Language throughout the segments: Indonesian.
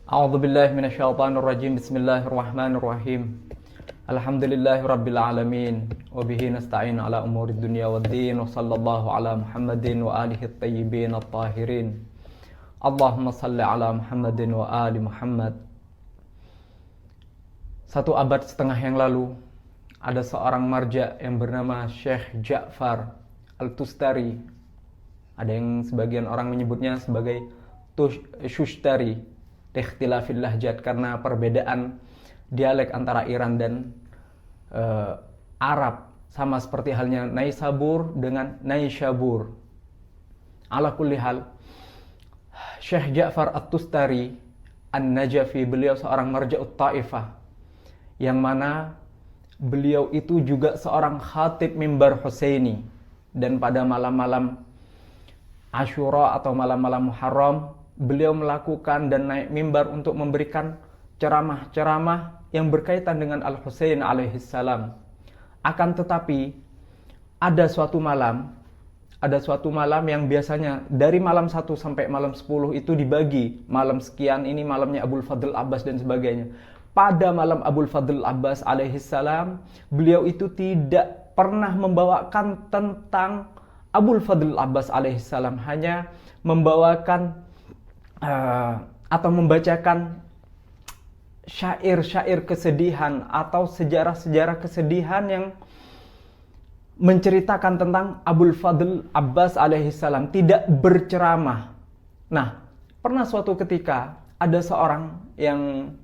A'udzu billahi minasyaitonir rajim. Bismillahirrahmanirrahim. Alhamdulillahirabbil alamin wa bihi nasta'in ala umurid dunya waddin wa sallallahu ala Muhammadin wa alihi at-tayyibin at-tahirin. Allahumma shalli ala Muhammadin wa ali Muhammad. 1 abad setengah yang lalu ada seorang marja yang bernama Syekh Ja'far Al-Tustari. Ada yang sebagian orang menyebutnya sebagai Shushtari. Ikhtilafil lahjat, karena perbedaan dialek antara Iran dan Arab, sama seperti halnya Naisabur dengan Naishabur. Ala kulli hal, Syekh Ja'far At-Tustari An-Najafi, beliau seorang marja'ut Taifah, yang mana beliau itu juga seorang khatib mimbar Husaini. Dan pada malam-malam Asyura atau malam-malam Muharram, beliau melakukan dan naik mimbar untuk memberikan ceramah-ceramah yang berkaitan dengan Al-Husain alaihissalam. Akan tetapi ada suatu malam yang biasanya dari malam 1 sampai malam 10 itu dibagi. Malam sekian ini malamnya Abul Fadl Abbas dan sebagainya. Pada malam Abul Fadl Abbas alaihissalam, beliau itu tidak pernah membawakan tentang Abul Fadl Abbas alaihissalam, hanya membawakan atau membacakan syair-syair kesedihan atau sejarah-sejarah kesedihan yang menceritakan tentang Abul Fadl Abbas alaihissalam, tidak berceramah. Nah, pernah suatu ketika ada seorang yang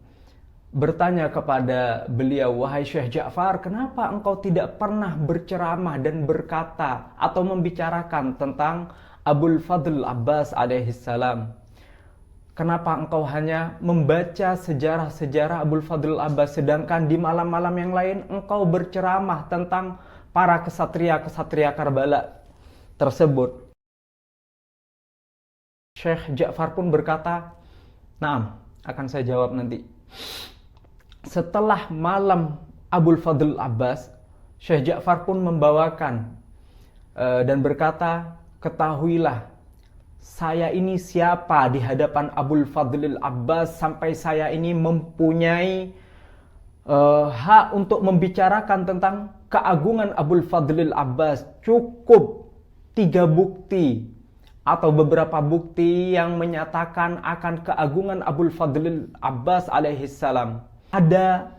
bertanya kepada beliau, "Wahai Syekh Ja'far, kenapa engkau tidak pernah berceramah dan berkata atau membicarakan tentang Abul Fadl Abbas alaihissalam? Kenapa engkau hanya membaca sejarah-sejarah Abul Fadl Abbas, sedangkan di malam-malam yang lain engkau berceramah tentang para kesatria-kesatria Karbala tersebut?" Syekh Ja'far pun berkata, "Naam, akan saya jawab nanti." Setelah malam Abul Fadl Abbas, Syekh Ja'far pun membawakan dan berkata, "Ketahuilah, saya ini siapa di hadapan Abul Fadlil Abbas sampai saya ini mempunyai hak untuk membicarakan tentang keagungan Abul Fadlil Abbas. Cukup 3 bukti atau beberapa bukti yang menyatakan akan keagungan Abul Fadlil Abbas alaihissalam. Ada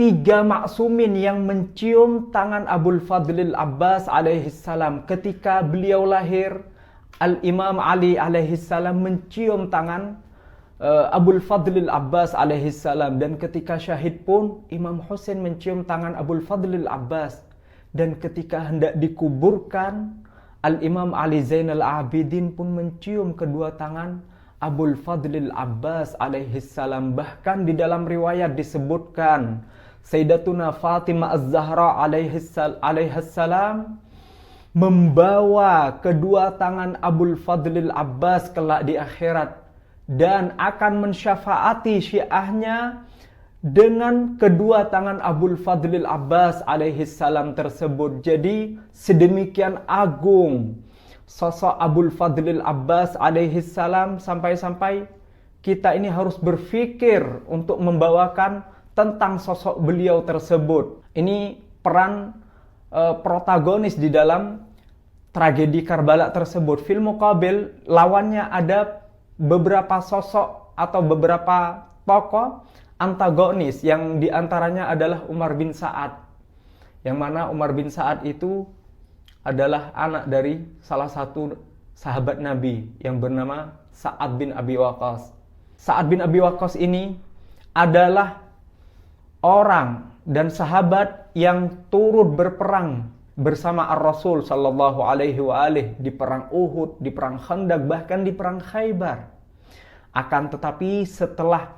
3 maksumin yang mencium tangan Abul Fadlil Abbas alaihissalam ketika beliau lahir. Al-Imam Ali alaihissalam mencium tangan Abul Fadlil Abbas alaihissalam, dan ketika syahid pun Imam Husain mencium tangan Abul Fadlil Abbas, dan ketika hendak dikuburkan Al-Imam Ali Zainal Abidin pun mencium kedua tangan Abul Fadlil Abbas alaihissalam. Bahkan di dalam riwayat disebutkan Sayyidatuna Fatimah Az-Zahra alaihissalam membawa kedua tangan Abul Fadlil Abbas kelak di akhirat dan akan mensyafaati syiahnya dengan kedua tangan Abul Fadlil Abbas alaihissalam tersebut. Jadi sedemikian agung sosok Abul Fadlil Abbas alaihissalam, sampai-sampai kita ini harus berpikir untuk membawakan tentang sosok beliau tersebut. Ini peran protagonis di dalam tragedi Karbala tersebut. Fil muqabil, lawannya ada beberapa sosok atau beberapa tokoh antagonis, yang diantaranya adalah Umar bin Sa'ad, yang mana Umar bin Sa'ad itu adalah anak dari salah satu sahabat Nabi yang bernama Sa'ad bin Abi Waqqas. Sa'ad bin Abi Waqqas ini adalah orang dan sahabat yang turut berperang bersama Ar-Rasul sallallahu alaihi wa alihi di perang Uhud, di perang Khandaq, bahkan di perang Khaybar. Akan tetapi setelah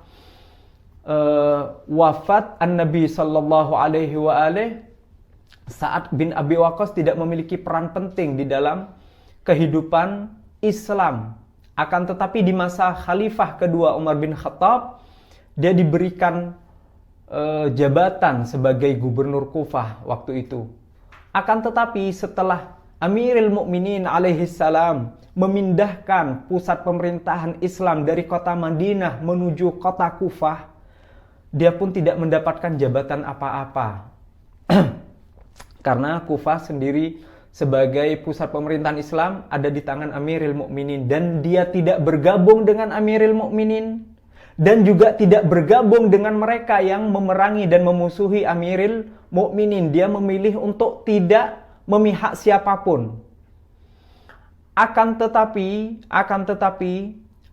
wafat An-Nabi sallallahu alaihi wa alihi, Sa'ad bin Abi Waqqas tidak memiliki peran penting di dalam kehidupan Islam. Akan tetapi di masa khalifah kedua Umar bin Khattab, dia diberikan jabatan sebagai gubernur Kufah waktu itu. Akan tetapi setelah Amirul Mukminin alaihissalam memindahkan pusat pemerintahan Islam dari kota Madinah menuju kota Kufah, dia pun tidak mendapatkan jabatan apa-apa. Karena Kufah sendiri sebagai pusat pemerintahan Islam ada di tangan Amirul Mukminin, dan dia tidak bergabung dengan Amirul Mukminin dan juga tidak bergabung dengan mereka yang memerangi dan memusuhi Amirul Mukminin. Dia memilih untuk tidak memihak siapapun. Akan tetapi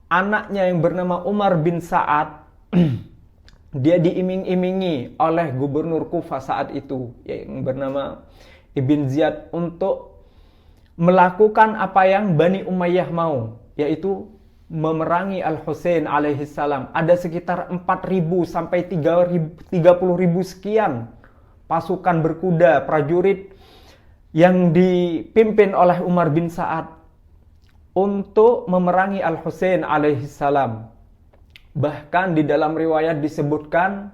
anaknya yang bernama Umar bin Sa'ad dia diiming-imingi oleh gubernur Kufah saat itu yang bernama Ibn Ziyad untuk melakukan apa yang Bani Umayyah mau, yaitu memerangi Al-Husain alaihissalam. Ada sekitar 4.000 sampai 30.000 sekian pasukan berkuda prajurit yang dipimpin oleh Umar bin Sa'ad untuk memerangi Al-Husain alaihissalam. Bahkan di dalam riwayat disebutkan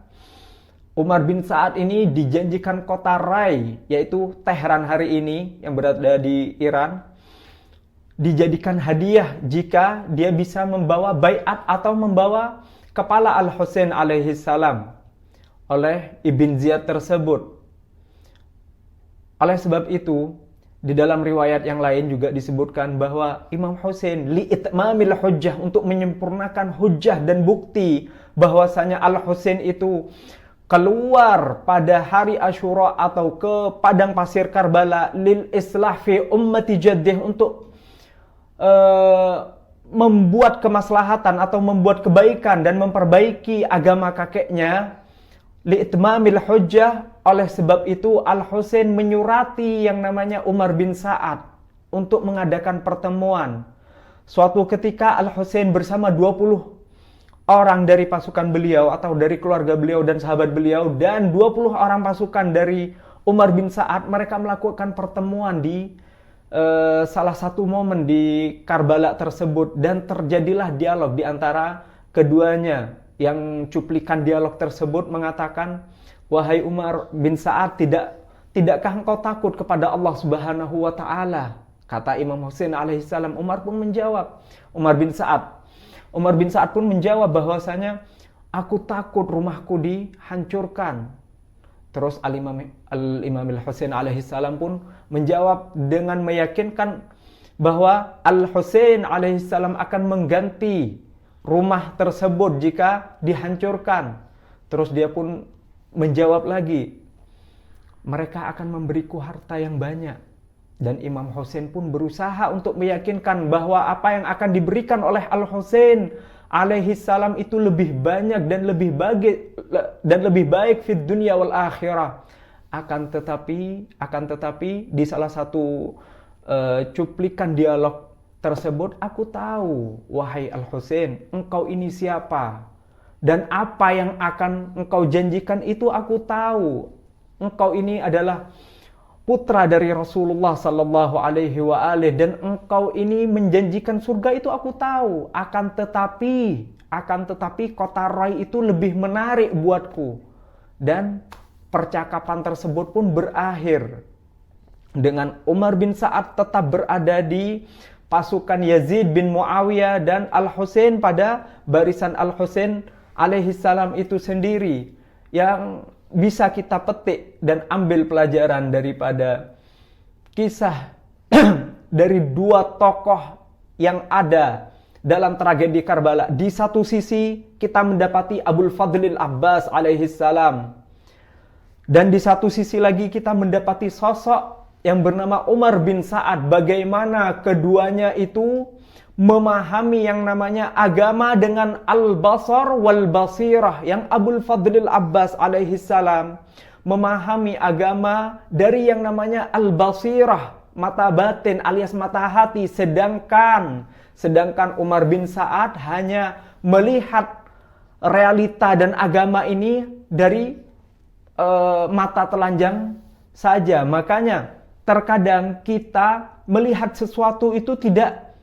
Umar bin Sa'ad ini dijanjikan kota Rai, yaitu Tehran hari ini yang berada di Iran, dijadikan hadiah jika dia bisa membawa baiat atau membawa kepala Al-Husain alaihissalam oleh Ibn Ziyad tersebut. Oleh sebab itu, di dalam riwayat yang lain juga disebutkan bahwa Imam Husain li'itmamil hujjah, untuk menyempurnakan hujjah dan bukti bahwasanya Al-Husain itu keluar pada hari Asyura atau ke padang pasir Karbala lil islah fi ummati jaddih, untuk membuat kemaslahatan atau membuat kebaikan dan memperbaiki agama kakeknya, li'itmamil hujjah. Oleh sebab itu Al-Husain menyurati yang namanya Umar bin Sa'ad untuk mengadakan pertemuan. Suatu ketika Al-Husain bersama 20 orang dari pasukan beliau atau dari keluarga beliau dan sahabat beliau, dan 20 orang pasukan dari Umar bin Sa'ad, mereka melakukan pertemuan di salah satu momen di Karbala tersebut, dan terjadilah dialog di antara keduanya. Yang cuplikan dialog tersebut mengatakan, "Wahai Umar bin Sa'ad, tidakkah engkau takut kepada Allah Subhanahu wa taala?" Kata Imam Husain alaihissalam. Umar bin Sa'ad pun menjawab bahwasanya, "Aku takut rumahku dihancurkan." Terus Al-Imam Al-Husain alaihissalam pun menjawab dengan meyakinkan bahwa Al-Husain alaihissalam akan mengganti rumah tersebut jika dihancurkan. Terus dia pun menjawab lagi, "Mereka akan memberiku harta yang banyak." Dan Imam Husain pun berusaha untuk meyakinkan bahwa apa yang akan diberikan oleh Al-Husain alaihissalam itu lebih banyak dan lebih baik fid dunya wal akhirah. Akan tetapi di salah satu cuplikan dialog tersebut, "Aku tahu, wahai Al-Husain, engkau ini siapa, dan apa yang akan engkau janjikan itu aku tahu. Engkau ini adalah putra dari Rasulullah sallallahu alaihi wa alihi, dan engkau ini menjanjikan surga itu aku tahu. Akan tetapi kota Rai itu lebih menarik buatku." Dan percakapan tersebut pun berakhir dengan Umar bin Sa'ad tetap berada di pasukan Yazid bin Muawiyah, dan Al-Husain pada barisan Al-Husain alaihissalam itu sendiri. Yang bisa kita petik dan ambil pelajaran daripada kisah dari dua tokoh yang ada dalam tragedi Karbala. Di satu sisi kita mendapati Abul Fadlil Abbas alaihissalam, dan di satu sisi lagi kita mendapati sosok yang bernama Umar bin Sa'ad. Bagaimana keduanya itu memahami yang namanya agama dengan al-basar wal basirah. Yang Abul Fadlil Abbas alaihissalam memahami agama dari yang namanya al-basirah, mata batin alias mata hati, sedangkan Umar bin Sa'ad hanya melihat realita dan agama ini dari mata telanjang saja. Makanya terkadang kita melihat sesuatu itu tidak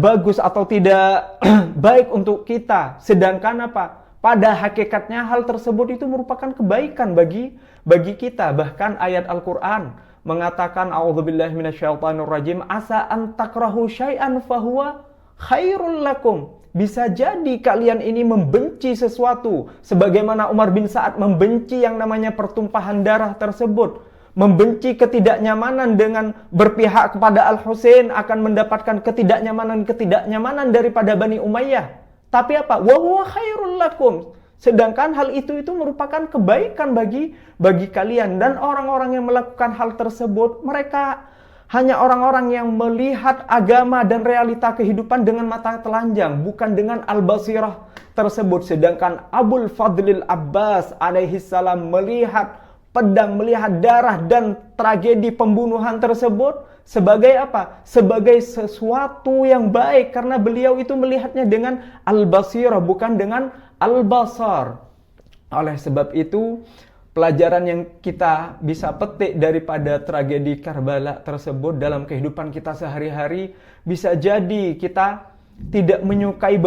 bagus atau tidak baik untuk kita. Sedangkan apa? Pada hakikatnya hal tersebut itu merupakan kebaikan bagi kita. Bahkan ayat Al-Quran mengatakan a'udzubillahi minasyaitonirrajim, asa an takrahu syai'an fahuwa khairul lakum. Bisa jadi kalian ini membenci sesuatu, sebagaimana Umar bin Sa'ad membenci yang namanya pertumpahan darah tersebut, membenci ketidaknyamanan dengan berpihak kepada Al-Husain akan mendapatkan ketidaknyamanan daripada Bani Umayyah. Tapi apa? Wa huwa khairul lakum. Sedangkan hal itu merupakan kebaikan bagi kalian. Dan orang-orang yang melakukan hal tersebut, mereka hanya orang-orang yang melihat agama dan realita kehidupan dengan mata telanjang, bukan dengan al-basirah tersebut. Sedangkan Abul Fadlil Abbas alaihi salam melihat pedang, melihat darah dan tragedi pembunuhan tersebut sebagai apa? Sebagai sesuatu yang baik, karena beliau itu melihatnya dengan al-basirah, bukan dengan al-basar. Oleh sebab itu, pelajaran yang kita bisa petik daripada tragedi Karbala tersebut dalam kehidupan kita sehari-hari, bisa jadi kita tidak menyukai